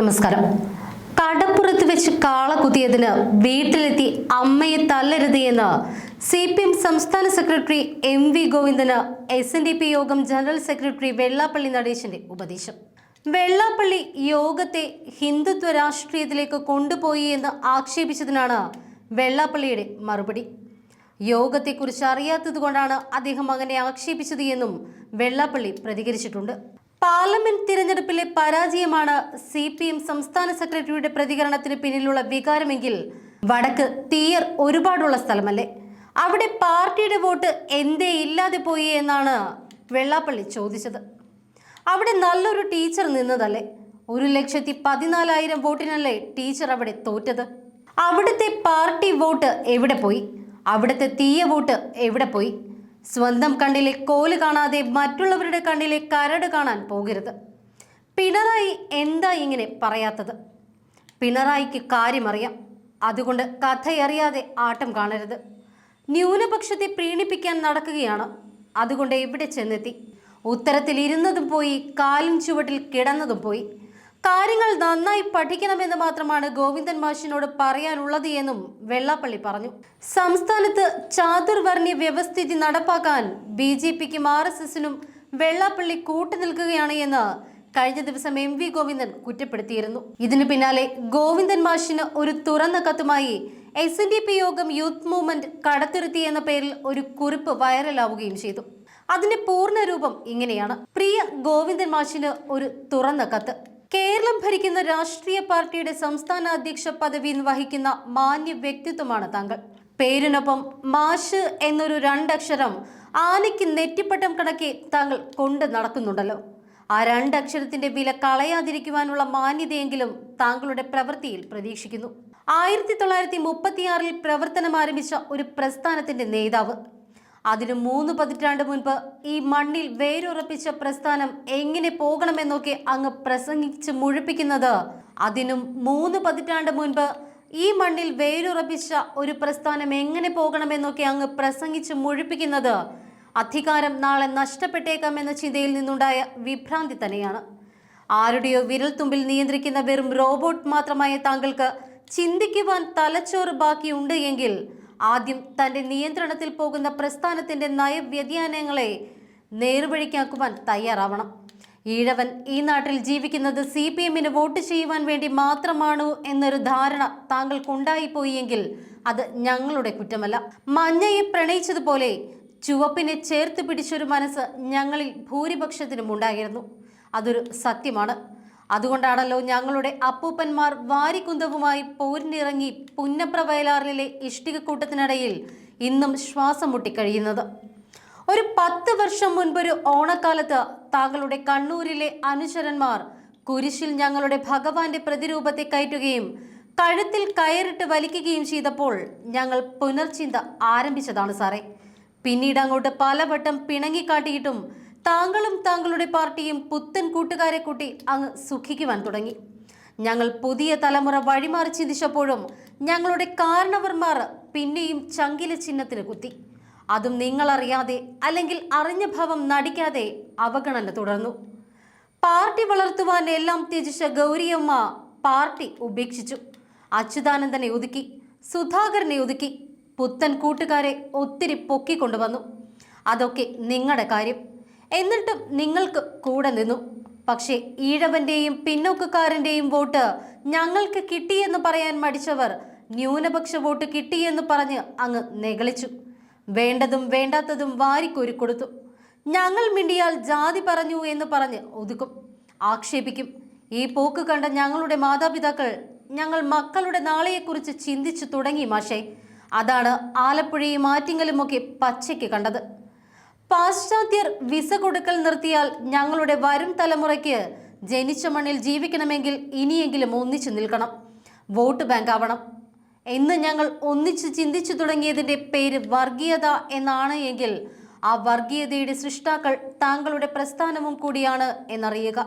നമസ്കാരം. കടപ്പുറത്ത് വെച്ച് കാള കുത്തിയതിന് വീട്ടിലെത്തി അമ്മയെ തല്ലരുത് എന്ന് CPM സംസ്ഥാന സെക്രട്ടറി MV ഗോവിന്ദന് SNDP യോഗം ജനറൽ സെക്രട്ടറി വെള്ളാപ്പള്ളി നടേശന്റെ ഉപദേശം. വെള്ളാപ്പള്ളി യോഗത്തെ ഹിന്ദുത്വ രാഷ്ട്രീയത്തിലേക്ക് കൊണ്ടുപോയി എന്ന് ആക്ഷേപിച്ചതിനാണ് വെള്ളാപ്പള്ളിയുടെ മറുപടി. യോഗത്തെക്കുറിച്ച് അറിയാത്തതുകൊണ്ടാണ് അദ്ദേഹം അങ്ങനെ ആക്ഷേപിച്ചത് എന്നും വെള്ളാപ്പള്ളി പ്രതികരിച്ചിട്ടുണ്ട്. പാർലമെന്റ് തിരഞ്ഞെടുപ്പിലെ പരാജയമാണ് CPM സംസ്ഥാന സെക്രട്ടറിയുടെ പ്രതികരണത്തിന് പിന്നിലുള്ള വികാരമെങ്കിൽ വടക്ക് തീയർ ഒരുപാടുള്ള സ്ഥലമല്ലേ? അവിടെ പാർട്ടിയുടെ വോട്ട് എന്തേ ഇല്ലാതെ പോയി എന്നാണ് വെള്ളാപ്പള്ളി ചോദിച്ചത്. അവിടെ നല്ലൊരു ടീച്ചർ നിന്നതല്ലേ? 1,14,000 വോട്ടിനല്ലേ ടീച്ചർ അവിടെ തോറ്റത്? അവിടുത്തെ പാർട്ടി വോട്ട് എവിടെ പോയി? അവിടുത്തെ തീയ വോട്ട് എവിടെ പോയി? സ്വന്തം കണ്ണിലെ കോല് കാണാതെ മറ്റുള്ളവരുടെ കണ്ണിലെ കരട് കാണാൻ പോകരുത്. പിണറായി എന്താ ഇങ്ങനെ പറയാത്തത്? പിണറായിക്ക് കാര്യമറിയാം. അതുകൊണ്ട് കഥയറിയാതെ ആട്ടം കാണരുത്. ന്യൂനപക്ഷത്തെ പ്രീണിപ്പിക്കാൻ നടക്കുകയാണ്. അതുകൊണ്ട് എവിടെ ചെന്നെത്തി? ഉത്തരത്തിൽ ഇരുന്നതും പോയി, കാലും ചുവട്ടിൽ കിടന്നതും പോയി. കാര്യങ്ങൾ നന്നായി പഠിക്കണമെന്ന് മാത്രമാണ് ഗോവിന്ദൻ മാഷിനോട് പറയാനുള്ളത് എന്നും വെള്ളാപ്പള്ളി പറഞ്ഞു. സംസ്ഥാനത്ത് ചാതുർവർണ്ണ വ്യവസ്ഥിതി നടപ്പാക്കാൻ BJPക്കും RSSനും വെള്ളാപ്പള്ളി കൂട്ടുനിൽക്കുകയാണ് എന്ന് കഴിഞ്ഞ ദിവസം MV ഗോവിന്ദൻ കുറ്റപ്പെടുത്തിയിരുന്നു. ഇതിനു പിന്നാലെ ഗോവിന്ദൻ മാഷിന് ഒരു തുറന്ന കത്തുമായി SNDP യോഗം യൂത്ത് മൂവ്മെന്റ് കടത്തിരുത്തി എന്ന പേരിൽ ഒരു കുറിപ്പ് വൈറലാവുകയും ചെയ്തു. അതിന്റെ പൂർണ്ണരൂപം ഇങ്ങനെയാണ്: പ്രിയ ഗോവിന്ദൻ മാഷിന് ഒരു തുറന്ന കത്ത്. കേരളം ഭരിക്കുന്ന രാഷ്ട്രീയ പാർട്ടിയുടെ സംസ്ഥാന അധ്യക്ഷ പദവി വഹിക്കുന്ന മാന്യ വ്യക്തിത്വമാണ് താങ്കൾ. പേരിനൊപ്പം മാഷ് എന്നൊരു 2 അക്ഷരം ആനയ്ക്ക് നെറ്റിപ്പട്ടം കണക്കെ താങ്കൾ കൊണ്ട് നടക്കുന്നുണ്ടല്ലോ. ആ 2 അക്ഷരത്തിന്റെ വില കളയാതിരിക്കുവാനുള്ള മാന്യതയെങ്കിലും താങ്കളുടെ പ്രവൃത്തിയിൽ പ്രതീക്ഷിക്കുന്നു. 1936 പ്രവർത്തനം ആരംഭിച്ച ഒരു പ്രസ്ഥാനത്തിന്റെ നേതാവ്, അതിന് 3 പതിറ്റാണ്ട് മുൻപ് ഈ മണ്ണിൽ വേരുറപ്പിച്ച പ്രസ്ഥാനം എങ്ങനെ പോകണമെന്നൊക്കെ അങ്ങ് പ്രസംഗിച്ച് മുഴിപ്പിക്കുന്നത്, അതിനും 3 പതിറ്റാണ്ട് മുൻപ് ഈ മണ്ണിൽ വേരുറപ്പിച്ച ഒരു പ്രസ്ഥാനം എങ്ങനെ പോകണമെന്നൊക്കെ അങ്ങ് പ്രസംഗിച്ച് മുഴിപ്പിക്കുന്നത് അധികാരം നാളെ നഷ്ടപ്പെട്ടേക്കാമെന്ന ചിന്തയിൽ നിന്നുണ്ടായ വിഭ്രാന്തി തന്നെയാണ്. ആരുടെയോ വിരൽത്തുമ്പിൽ നിയന്ത്രിക്കുന്ന വെറും റോബോട്ട് മാത്രമായ താങ്കൾക്ക് ചിന്തിക്കുവാൻ തലച്ചോറ് ബാക്കിയുണ്ട് എങ്കിൽ ആദ്യം തൻ്റെ നിയന്ത്രണത്തിൽ പോകുന്ന പ്രസ്ഥാനത്തിൻ്റെ നയവ്യതിയാനങ്ങളെ നേർവഴിക്കാക്കുവാൻ തയ്യാറാവണം. ഈഴവൻ ഈ നാട്ടിൽ ജീവിക്കുന്നത് CPMന് വോട്ട് ചെയ്യുവാൻ വേണ്ടി മാത്രമാണോ എന്നൊരു ധാരണ താങ്കൾക്കുണ്ടായിപ്പോയി എങ്കിൽ അത് ഞങ്ങളുടെ കുറ്റമല്ല. മഞ്ഞയെ പ്രണയിച്ചതുപോലെ ചുവപ്പിനെ ചേർത്ത് പിടിച്ചൊരു മനസ്സ് ഞങ്ങളിൽ ഭൂരിപക്ഷത്തിനും ഉണ്ടായിരുന്നു. അതൊരു സത്യമാണ്. അതുകൊണ്ടാണല്ലോ ഞങ്ങളുടെ അപ്പൂപ്പന്മാർ വാരിക്കുന്തവുമായി പോരിനിറങ്ങി പുന്നപ്ര വയലാറിലെ ഇഷ്ടികക്കൂട്ടത്തിനിടയിൽ ഇന്നും ശ്വാസം മുട്ടിക്കഴിയുന്നത്. ഒരു 10 വർഷം മുൻപൊരു ഓണക്കാലത്ത് താങ്കളുടെ കണ്ണൂരിലെ അനുചരന്മാർ കുരിശിൽ ഞങ്ങളുടെ ഭഗവാന്റെ പ്രതിരൂപത്തെ കയറ്റുകയും കഴുത്തിൽ കയറിട്ട് വലിക്കുകയും ചെയ്തപ്പോൾ ഞങ്ങൾ പുനർചിന്ത ആരംഭിച്ചതാണ് സാറേ. പിന്നീട് അങ്ങോട്ട് പലവട്ടം പിണങ്ങിക്കാട്ടിയിട്ടും താങ്കളും താങ്കളുടെ പാർട്ടിയും പുത്തൻ കൂട്ടുകാരെ കൂട്ടി അങ്ങ് സുഖിക്കുവാൻ തുടങ്ങി. ഞങ്ങൾ പുതിയ തലമുറ വഴിമാറി ചിന്തിച്ചപ്പോഴും ഞങ്ങളുടെ കാരണവർമാർ പിന്നെയും ചങ്കില ചിഹ്നത്തിന് കുത്തി. അതും നിങ്ങളറിയാതെ അല്ലെങ്കിൽ അറിഞ്ഞ ഭാവം നടിക്കാതെ അവഗണന തുടർന്നു. പാർട്ടി വളർത്തുവാൻ എല്ലാം ത്യജിച്ച ഗൗരിയമ്മ പാർട്ടി ഉപേക്ഷിച്ചു. അച്യുതാനന്ദനെ ഒതുക്കി, സുധാകരനെ ഒതുക്കി, പുത്തൻ കൂട്ടുകാരെ ഒത്തിരി പൊക്കിക്കൊണ്ടുവന്നു. അതൊക്കെ നിങ്ങളുടെ കാര്യം. എന്നിട്ടും നിങ്ങൾക്ക് കൂടെ നിന്നു. പക്ഷേ ഈഴവന്റെയും പിന്നോക്കക്കാരൻ്റെയും വോട്ട് ഞങ്ങൾക്ക് കിട്ടിയെന്ന് പറയാൻ മടിച്ചവർ ന്യൂനപക്ഷ വോട്ട് കിട്ടിയെന്ന് പറഞ്ഞ് അങ്ങ് നെകളിച്ചു. വേണ്ടതും വേണ്ടാത്തതും വാരിക്കോരി കൊടുത്തു. ഞങ്ങൾ മിണ്ടിയാൽ ജാതി പറഞ്ഞു എന്ന് പറഞ്ഞ് ഒതുക്കും, ആക്ഷേപിക്കും. ഈ പോക്ക് കണ്ട ഞങ്ങളുടെ മാതാപിതാക്കൾ ഞങ്ങൾ മക്കളുടെ നാളെയെക്കുറിച്ച് ചിന്തിച്ചു തുടങ്ങി മാഷേ. അതാണ് ആലപ്പുഴയും ആറ്റിങ്ങലുമൊക്കെ പച്ചയ്ക്ക് കണ്ടത്. പാശ്ചാത്യർ വിസ കൊടുക്കൽ നിർത്തിയാൽ ഞങ്ങളുടെ വരും തലമുറയ്ക്ക് ജനിച്ച മണ്ണിൽ ജീവിക്കണമെങ്കിൽ ഇനിയെങ്കിലും ഒന്നിച്ചു നിൽക്കണം, വോട്ട് ബാങ്ക് ആവണം എന്ന് ഞങ്ങൾ ഒന്നിച്ച് ചിന്തിച്ചു തുടങ്ങിയതിൻ്റെ പേര് വർഗീയത എന്നാണ് എങ്കിൽ ആ വർഗീയതയുടെ സൃഷ്ടാക്കൾ താങ്കളുടെ പ്രസ്ഥാനവും കൂടിയാണ് എന്നറിയുക.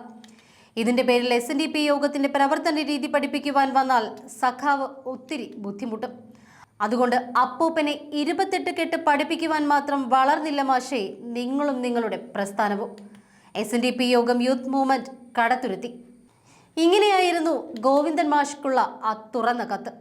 ഇതിൻ്റെ പേരിൽ SNDP യോഗത്തിൻ്റെ പ്രവർത്തന രീതി പഠിപ്പിക്കുവാൻ വന്നാൽ സഖാവ് ഒത്തിരി ബുദ്ധിമുട്ടും. അതുകൊണ്ട് അപ്പൂപ്പനെ 28 കെട്ട് പഠിപ്പിക്കുവാൻ മാത്രം വളർന്നില്ല മാഷേ നിങ്ങളും നിങ്ങളുടെ പ്രസ്ഥാനവും. SNDP യോഗം യൂത്ത് മൂവ്മെന്റ് കടത്തുരുത്തി. ഇങ്ങനെയായിരുന്നു ഗോവിന്ദൻ മാഷ്ക്കുള്ള ആ തുറന്ന കത്ത്.